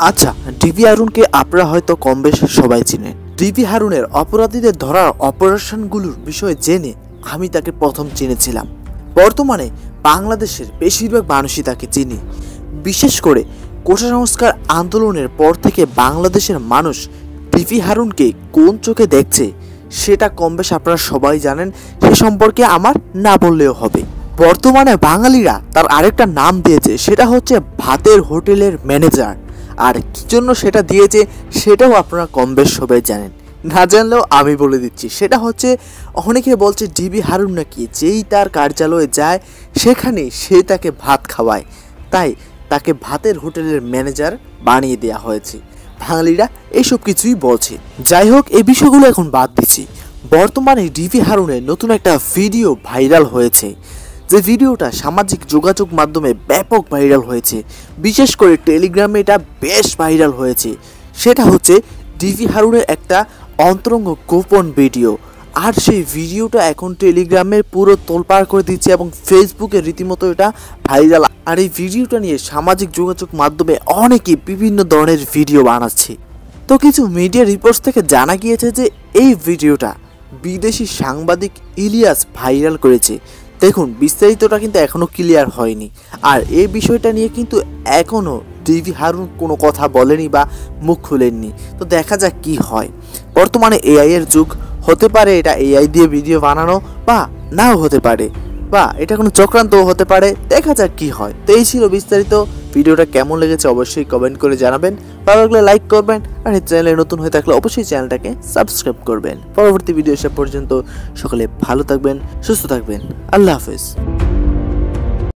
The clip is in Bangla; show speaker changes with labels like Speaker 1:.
Speaker 1: আচ্ছা, ডিবি হারুনকে আপনারা হয়তো কম বেশ সবাই চিনেন। ডিবি হারুনের অপরাধীদের ধরার অপারেশনগুলোর বিষয়ে জেনে আমি তাকে প্রথম চিনেছিলাম। বর্তমানে বাংলাদেশের বেশিরভাগ মানুষই তাকে চিনি। বিশেষ করে কোটা সংস্কার আন্দোলনের পর থেকে বাংলাদেশের মানুষ ডিবি হারুনকে কোন চোখে দেখছে সেটা কম বেশ আপনারা সবাই জানেন। সে সম্পর্কে আমার না বললেও হবে। বর্তমানে বাঙালিরা তার আরেকটা নাম দিয়েছে, সেটা হচ্ছে ভাতের হোটেলের ম্যানেজার। আর কি জন্য সেটা দিয়েছে সেটাও আপনারা কম বেশ সবাই জানেন। না জানলেও আমি বলে দিচ্ছি, সেটা হচ্ছে অনেকে বলছে ডিবি হারুন নাকি যেই তার কার্যালয়ে যায় সেখানেই সে তাকে ভাত খাওয়ায়, তাই তাকে ভাতের হোটেলের ম্যানেজার বানিয়ে দেওয়া হয়েছে। বাঙালিরা এইসব কিছুই বলছে। যাই হোক, এই বিষয়গুলো এখন বাদ দিচ্ছি। বর্তমানে ডিবি হারুনের নতুন একটা ভিডিও ভাইরাল হয়েছে, যে ভিডিওটা সামাজিক যোগাযোগ মাধ্যমে ব্যাপক ভাইরাল হয়েছে। বিশেষ করে টেলিগ্রামে এটা বেশ ভাইরাল হয়েছে। সেটা হচ্ছে ডিবি হারুনের একটা অন্তরঙ্গ গোপন ভিডিও। আর সেই ভিডিওটা এখন টেলিগ্রামে পুরো তোলপাড় করে দিচ্ছে এবং ফেসবুকে রীতিমতো এটা ভাইরাল। আর এই ভিডিওটা নিয়ে সামাজিক যোগাযোগ মাধ্যমে অনেকে বিভিন্ন ধরনের ভিডিও বানাচ্ছে। তো কিছু মিডিয়া রিপোর্টস থেকে জানা গিয়েছে যে এই ভিডিওটা বিদেশি সাংবাদিক ইলিয়াস ভাইরাল করেছে। দেখুন, বিস্তারিতটা কিন্তু এখনও ক্লিয়ার হয়নি। আর এই বিষয়টা নিয়ে কিন্তু এখনও ডিবি হারুন কোনো কথা বলেনি বা মুখ খুলেননি। তো দেখা যাক কি হয়। বর্তমানে এআই এর যুগ, হতে পারে এটা এআই দিয়ে ভিডিও বানানো বা নাও হতে পারে, বা এটা কোনো চক্রান্তও হতে পারে। দেখা যাক কি হয়। তো এই ছিল বিস্তারিত। ভিডিওটা কেমন লেগেছে অবশ্যই কমেন্ট করে জানাবেন। ভালো লাগলে লাইক করবেন, আর এই চ্যানেলে নতুন হয়ে থাকলে অবশ্যই চ্যানেলটাকে সাবস্ক্রাইব করবেন। পরবর্তী ভিডিও আসা পর্যন্ত সকলে ভালো থাকবেন, সুস্থ থাকবেন। আল্লাহ হাফেজ।